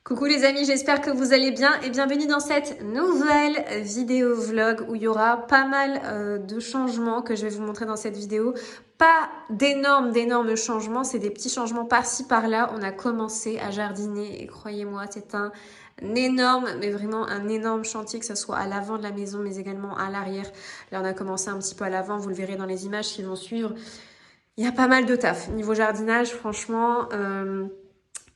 Coucou les amis, j'espère que vous allez bien et bienvenue dans cette nouvelle vidéo vlog où il y aura pas mal de changements que je vais vous montrer dans cette vidéo. Pas d'énormes changements, c'est des petits changements par-ci par-là. On a commencé à jardiner et croyez-moi, c'est un énorme, mais vraiment un énorme chantier, que ce soit à l'avant de la maison mais également à l'arrière. Là on a commencé un petit peu à l'avant, vous le verrez dans les images qui vont suivre. Il y a pas mal de taf. Niveau jardinage, franchement...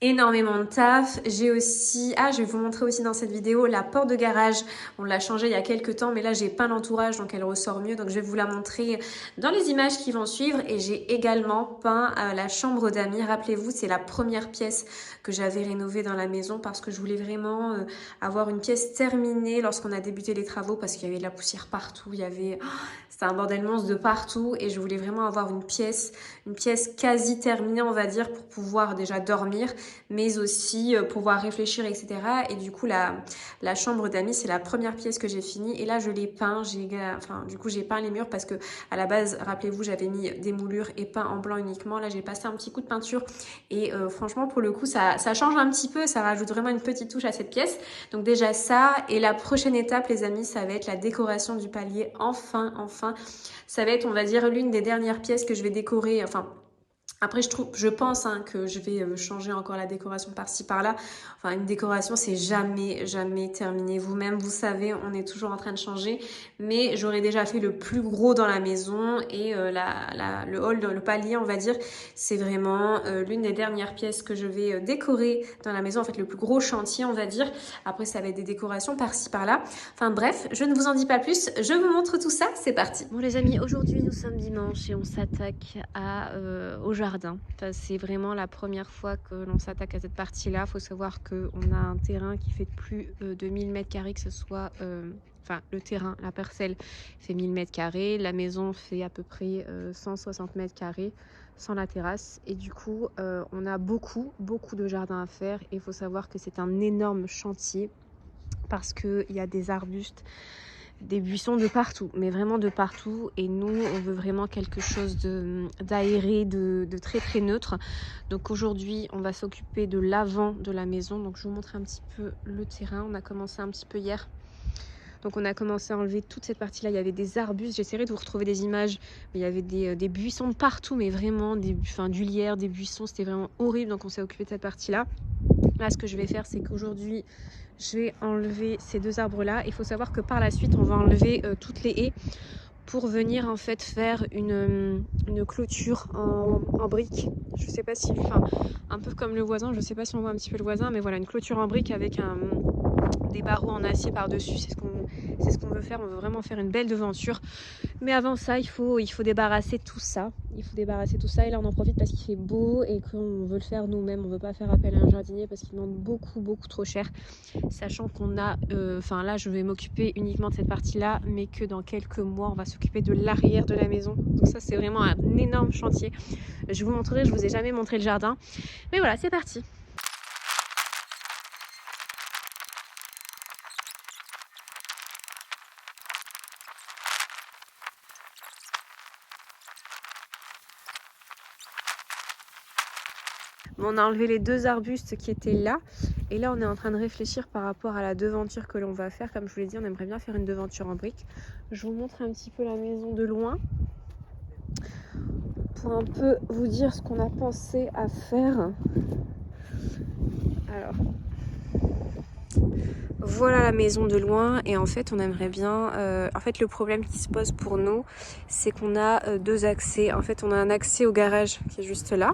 énormément de taf. J'ai aussi, je vais vous montrer aussi dans cette vidéo la porte de garage. On l'a changée il y a quelques temps, mais là j'ai peint l'entourage, donc elle ressort mieux. Donc je vais vous la montrer dans les images qui vont suivre. Et j'ai également peint la chambre d'amis. Rappelez-vous, c'est la première pièce que j'avais rénovée dans la maison parce que je voulais vraiment avoir une pièce terminée lorsqu'on a débuté les travaux, parce qu'il y avait de la poussière partout. C'était un bordel monstre de partout et je voulais vraiment avoir une pièce quasi terminée, on va dire, pour pouvoir déjà dormir, mais aussi pouvoir réfléchir, etc. Et du coup, la chambre d'amis, c'est la première pièce que j'ai finie. Et là, je l'ai peint. J'ai peint les murs parce que à la base, rappelez-vous, j'avais mis des moulures et peint en blanc uniquement. Là, j'ai passé un petit coup de peinture et franchement, pour le coup, ça change un petit peu. Ça rajoute vraiment une petite touche à cette pièce. Donc déjà ça. Et la prochaine étape, les amis, ça va être la décoration du palier. Enfin. Ça va être, on va dire, l'une des dernières pièces que je vais décorer. Après, je pense que je vais changer encore la décoration par-ci, par-là. Enfin, une décoration, c'est jamais terminé. Vous-même, vous savez, on est toujours en train de changer. Mais j'aurais déjà fait le plus gros dans la maison. Et le hall, le palier, on va dire, c'est vraiment l'une des dernières pièces que je vais décorer dans la maison. En fait, le plus gros chantier, on va dire. Après, ça va être des décorations par-ci, par-là. Enfin bref, je ne vous en dis pas plus. Je vous montre tout ça. C'est parti. Bon les amis, aujourd'hui, nous sommes dimanche et on s'attaque au jardin. Enfin, c'est vraiment la première fois que l'on s'attaque à cette partie-là. Il faut savoir qu'on a un terrain qui fait plus de 1000 m², que ce soit... le terrain, la parcelle fait 1000 m². La maison fait à peu près 160 m² sans la terrasse. Et du coup, on a beaucoup de jardin à faire. Et il faut savoir que c'est un énorme chantier parce qu'il y a des arbustes, des buissons de partout, mais vraiment de partout. Et nous, on veut vraiment quelque chose d'aéré, de très neutre. Donc aujourd'hui, on va s'occuper de l'avant de la maison. Donc je vous montre un petit peu le terrain. On a commencé un petit peu hier. Donc on a commencé à enlever toute cette partie-là. Il y avait des arbustes. J'essaierai de vous retrouver des images. Mais il y avait des buissons de partout, mais vraiment du lierre, des buissons. C'était vraiment horrible. Donc on s'est occupé de cette partie-là. Là, ce que je vais faire, c'est qu'aujourd'hui, je vais enlever ces deux arbres-là. Il faut savoir que par la suite, on va enlever toutes les haies pour venir en fait faire une clôture en briques. Je sais pas si, un peu comme le voisin, je sais pas si on voit un petit peu le voisin, mais voilà, une clôture en briques avec des barreaux en acier par-dessus. C'est ce qu'on veut faire. On veut vraiment faire une belle devanture. Mais avant ça, il faut débarrasser tout ça. Et là, on en profite parce qu'il fait beau et qu'on veut le faire nous-mêmes. On veut pas faire appel à un jardinier parce qu'il demande beaucoup trop cher. Sachant qu'on a... là, je vais m'occuper uniquement de cette partie-là, mais que dans quelques mois, on va s'occuper de l'arrière de la maison. Donc ça, c'est vraiment un énorme chantier. Je vous montrerai, je vous ai jamais montré le jardin. Mais voilà, c'est parti. On a enlevé les deux arbustes qui étaient là. Et là, on est en train de réfléchir par rapport à la devanture que l'on va faire. Comme je vous l'ai dit, on aimerait bien faire une devanture en briques. Je vous montre un petit peu la maison de loin pour un peu vous dire ce qu'on a pensé à faire. Alors, voilà la maison de loin. Et en fait, on aimerait bien... le problème qui se pose pour nous, c'est qu'on a deux accès. En fait, on a un accès au garage qui est juste là.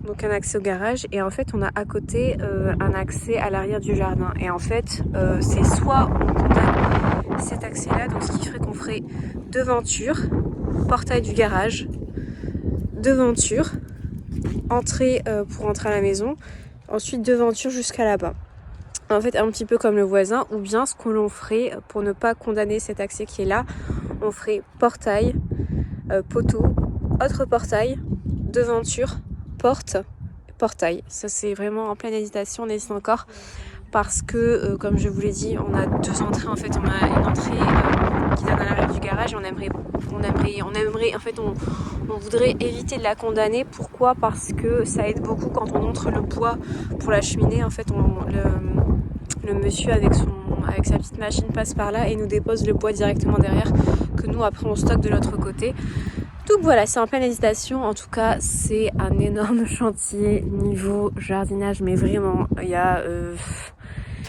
Donc un accès au garage, et en fait on a à côté un accès à l'arrière du jardin. Et en fait c'est soit on condamne cet accès là, donc ce qui ferait qu'on ferait devanture, portail du garage, devanture, entrée pour entrer à la maison, ensuite devanture jusqu'à là-bas. En fait un petit peu comme le voisin, ou bien ce que l'on ferait pour ne pas condamner cet accès qui est là, on ferait portail, poteau, autre portail, devanture, porte, portail. Ça c'est vraiment en pleine hésitation, on hésite encore parce que comme je vous l'ai dit, on a deux entrées. En fait on a une entrée qui donne à l'arrière du garage et on aimerait, en fait, on voudrait éviter de la condamner. Pourquoi? Parce que ça aide beaucoup quand on montre le poids pour la cheminée. En fait, le monsieur avec sa petite machine passe par là et nous dépose le bois directement derrière, que nous après on stocke de l'autre côté. Donc voilà, c'est en pleine hésitation. En tout cas, c'est un énorme chantier niveau jardinage, mais vraiment,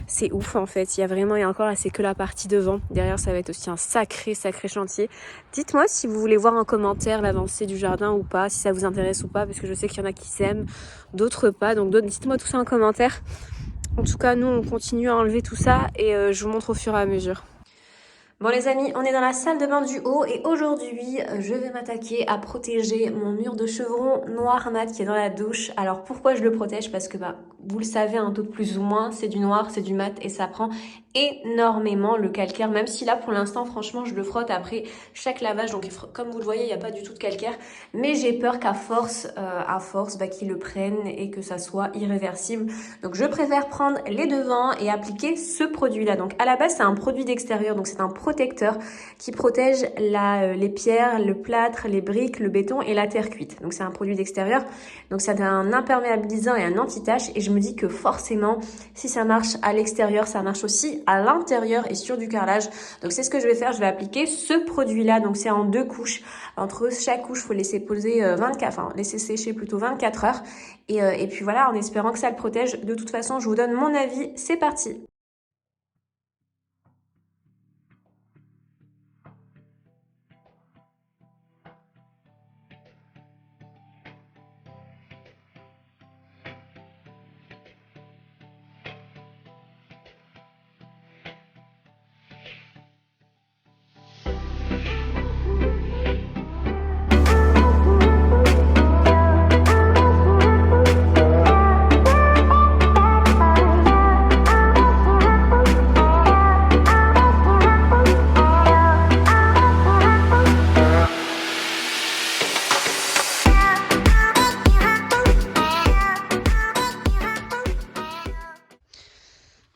c'est ouf en fait. Il y a encore là, c'est que la partie devant. Derrière, ça va être aussi un sacré chantier. Dites-moi si vous voulez voir en commentaire l'avancée du jardin ou pas, si ça vous intéresse ou pas, parce que je sais qu'il y en a qui s'aiment, d'autres pas. Donc dites-moi tout ça en commentaire. En tout cas, nous, on continue à enlever tout ça et je vous montre au fur et à mesure. Bon les amis, on est dans la salle de bain du haut et aujourd'hui, je vais m'attaquer à protéger mon mur de chevron noir mat qui est dans la douche. Alors pourquoi je le protège? Parce que vous le savez, un taux de plus ou moins, c'est du noir, c'est du mat et ça prend énormément le calcaire. Même si là, pour l'instant, franchement, je le frotte après chaque lavage. Donc comme vous le voyez, il n'y a pas du tout de calcaire. Mais j'ai peur qu'à force, qu'ils le prennent et que ça soit irréversible. Donc je préfère prendre les devants et appliquer ce produit-là. Donc à la base, c'est un produit d'extérieur, donc c'est un protecteur qui protège les pierres, le plâtre, les briques, le béton et la terre cuite. Donc c'est un produit d'extérieur, donc c'est un imperméabilisant et un anti-tache et je me dis que forcément si ça marche à l'extérieur, ça marche aussi à l'intérieur et sur du carrelage. Donc c'est ce que je vais faire, je vais appliquer ce produit-là, donc c'est en 2 couches. Entre chaque couche, il faut laisser poser laisser sécher plutôt 24 heures et puis voilà, en espérant que ça le protège. De toute façon, je vous donne mon avis, c'est parti.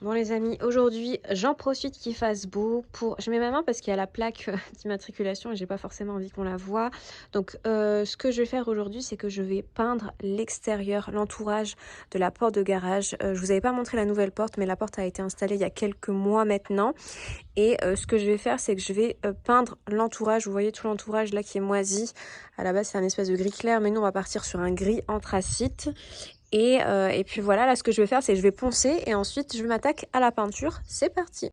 Bon les amis, aujourd'hui j'en profite qu'il fasse beau je mets ma main parce qu'il y a la plaque d'immatriculation et j'ai pas forcément envie qu'on la voit. Donc ce que je vais faire aujourd'hui, c'est que je vais peindre l'extérieur, l'entourage de la porte de garage. Je vous avais pas montré la nouvelle porte, mais la porte a été installée il y a quelques mois maintenant. Et ce que je vais faire, c'est que je vais peindre l'entourage. Vous voyez tout l'entourage là qui est moisi. À la base c'est un espèce de gris clair, mais nous on va partir sur un gris anthracite. Et puis voilà, là ce que je vais faire, c'est que je vais poncer et ensuite je m'attaque à la peinture. C'est parti!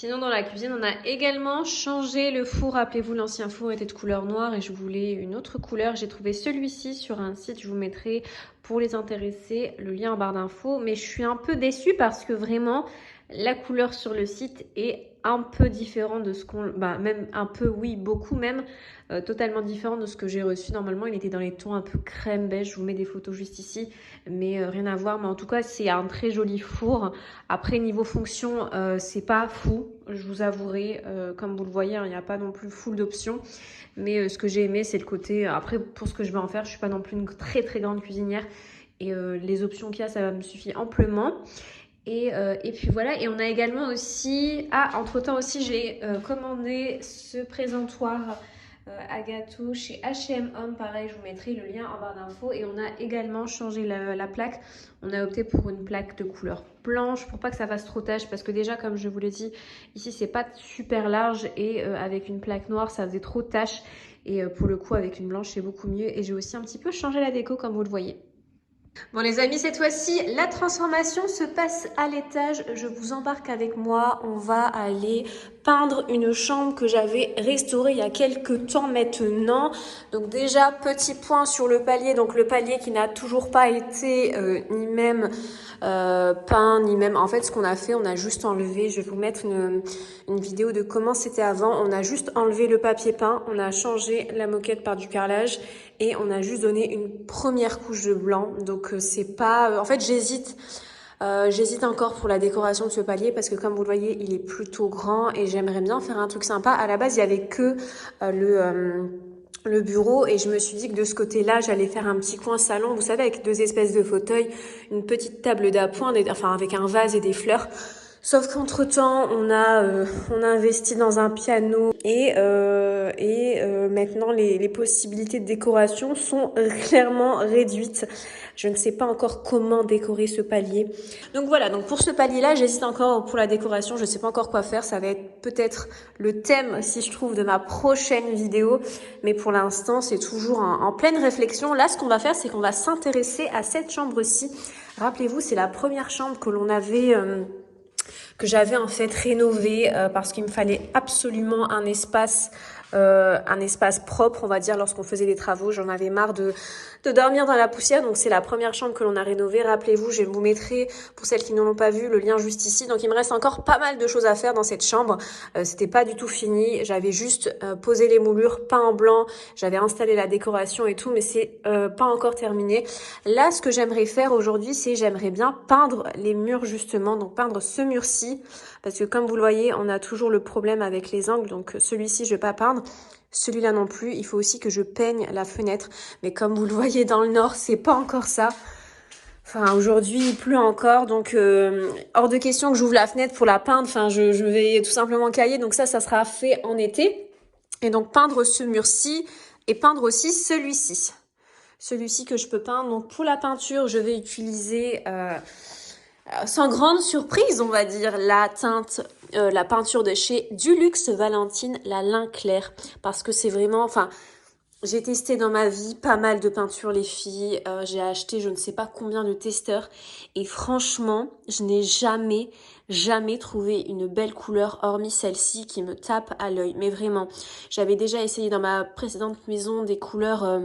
Sinon, dans la cuisine, on a également changé le four. Rappelez-vous, l'ancien four était de couleur noire et je voulais une autre couleur. J'ai trouvé celui-ci sur un site, je vous mettrai pour les intéressés le lien en barre d'infos. Mais je suis un peu déçue parce que vraiment, la couleur sur le site est un peu différente de ce qu'on... Bah, même un peu, oui, beaucoup même. Totalement différent de ce que j'ai reçu. Normalement, il était dans les tons un peu crème beige. Je vous mets des photos juste ici. Mais rien à voir. Mais en tout cas, c'est un très joli four. Après, niveau fonction, c'est pas fou, je vous avouerai. Comme vous le voyez, il n'y a pas non plus full d'options. Mais ce que j'ai aimé, c'est le côté... Après, pour ce que je vais en faire, je suis pas non plus une très très grande cuisinière. Et les options qu'il y a, ça me suffit amplement. Et puis voilà, et on a également aussi... Ah, entre-temps aussi, j'ai commandé ce présentoir à gâteau chez H&M Home. Pareil, je vous mettrai le lien en barre d'infos. Et on a également changé la plaque. On a opté pour une plaque de couleur blanche pour pas que ça fasse trop tache. Parce que déjà, comme je vous l'ai dit, ici, c'est pas super large. Et avec une plaque noire, ça faisait trop tache. Et pour le coup, avec une blanche, c'est beaucoup mieux. Et j'ai aussi un petit peu changé la déco, comme vous le voyez. Bon les amis, cette fois-ci, la transformation se passe à l'étage. Je vous embarque avec moi. On va aller peindre une chambre que j'avais restaurée il y a quelques temps maintenant. Donc déjà, petit point sur le palier. Donc le palier qui n'a toujours pas été ni même peint, ni même... En fait, ce qu'on a fait, on a juste enlevé... Je vais vous mettre une vidéo de comment c'était avant. On a juste enlevé le papier peint. On a changé la moquette par du carrelage. Et on a juste donné une première couche de blanc. Donc c'est pas... En fait, j'hésite encore pour la décoration de ce palier parce que comme vous le voyez, il est plutôt grand et j'aimerais bien faire un truc sympa. À la base, il y avait que le bureau et je me suis dit que de ce côté-là, j'allais faire un petit coin salon, vous savez, avec deux espèces de fauteuils, une petite table d'appoint, enfin avec un vase et des fleurs. Sauf qu'entre-temps, on a investi dans un piano et maintenant les possibilités de décoration sont clairement réduites. Je ne sais pas encore comment décorer ce palier. Donc voilà, donc pour ce palier-là, j'hésite encore pour la décoration. Je ne sais pas encore quoi faire. Ça va être peut-être le thème, si je trouve, de ma prochaine vidéo. Mais pour l'instant, c'est toujours en pleine réflexion. Là, ce qu'on va faire, c'est qu'on va s'intéresser à cette chambre-ci. Rappelez-vous, c'est la première chambre que l'on avait... que j'avais en fait rénové parce qu'il me fallait absolument un espace propre, on va dire, lorsqu'on faisait des travaux. J'en avais marre de dormir dans la poussière, donc c'est la première chambre que l'on a rénovée. Rappelez-vous, je vous mettrai, pour celles qui ne l'ont pas vu, le lien juste ici. Donc il me reste encore pas mal de choses à faire dans cette chambre. C'était pas du tout fini, j'avais juste posé les moulures, peint en blanc, j'avais installé la décoration et tout, mais c'est pas encore terminé. Là, ce que j'aimerais faire aujourd'hui, c'est j'aimerais bien peindre les murs justement, donc peindre ce mur-ci, parce que comme vous le voyez, on a toujours le problème avec les angles, donc celui-ci, je vais pas peindre. Celui-là non plus, il faut aussi que je peigne la fenêtre, mais comme vous le voyez dans le nord, c'est pas encore ça. Enfin, aujourd'hui, il pleut encore, donc hors de question que j'ouvre la fenêtre pour la peindre. Enfin, je vais tout simplement cailler, donc ça sera fait en été. Et donc peindre ce mur-ci et peindre aussi celui-ci. Celui-ci que je peux peindre. Donc pour la peinture, je vais utiliser, sans grande surprise, on va dire, la peinture de chez Duluxe Valentine, la lin clair. Parce que c'est vraiment... Enfin, j'ai testé dans ma vie pas mal de peintures, les filles. J'ai acheté je ne sais pas combien de testeurs. Et franchement, je n'ai jamais trouvé une belle couleur hormis celle-ci qui me tape à l'œil. Mais vraiment, j'avais déjà essayé dans ma précédente maison des couleurs...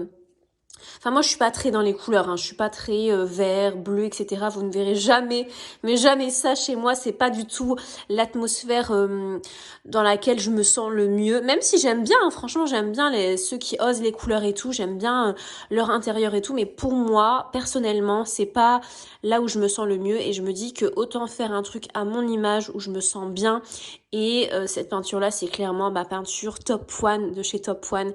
Enfin, moi, je suis pas très dans les couleurs, hein. Je suis pas très vert, bleu, etc. Vous ne verrez jamais, mais jamais ça chez moi. C'est pas du tout l'atmosphère dans laquelle je me sens le mieux. Même si j'aime bien, hein, franchement, j'aime bien ceux qui osent les couleurs et tout. J'aime bien leur intérieur et tout. Mais pour moi, personnellement, c'est pas là où je me sens le mieux. Et je me dis que autant faire un truc à mon image où je me sens bien. Et cette peinture-là, c'est clairement ma peinture Top One de chez Top One.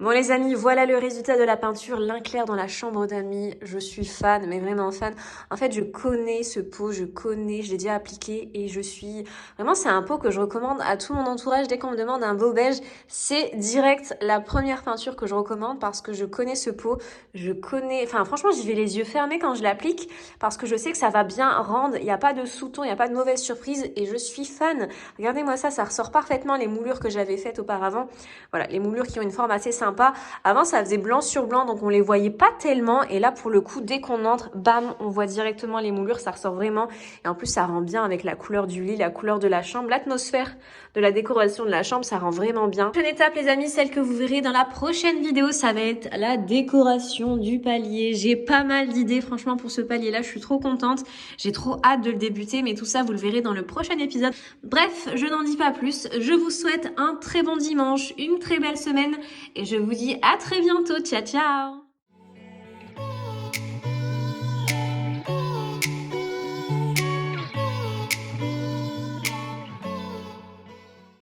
Bon les amis, voilà le résultat de la peinture, lin clair dans la chambre d'amis. Je suis fan, mais vraiment fan. En fait, je connais ce pot, je l'ai déjà appliqué et je suis... Vraiment, c'est un pot que je recommande à tout mon entourage. Dès qu'on me demande un beau beige, c'est direct la première peinture que je recommande parce que je connais ce pot. Je connais... Enfin, franchement, j'y vais les yeux fermés quand je l'applique parce que je sais que ça va bien rendre. Il n'y a pas de sous-ton, il n'y a pas de mauvaise surprise et je suis fan. Regardez-moi ça, ça ressort parfaitement les moulures que j'avais faites auparavant. Voilà, les moulures qui ont une forme assez sympa. Avant, ça faisait blanc sur blanc, donc on les voyait pas tellement. Et là, pour le coup, dès qu'on entre, bam, on voit directement les moulures, ça ressort vraiment. Et en plus, ça rend bien avec la couleur du lit, la couleur de la chambre, l'atmosphère de la décoration de la chambre, ça rend vraiment bien. Prochaine étape, les amis, celle que vous verrez dans la prochaine vidéo, ça va être la décoration du palier. J'ai pas mal d'idées, franchement, pour ce palier-là. Je suis trop contente. J'ai trop hâte de le débuter, mais tout ça, vous le verrez dans le prochain épisode. Bref, je n'en dis pas plus. Je vous souhaite un très bon dimanche, une très belle semaine et je vous dis à très bientôt. Ciao, ciao!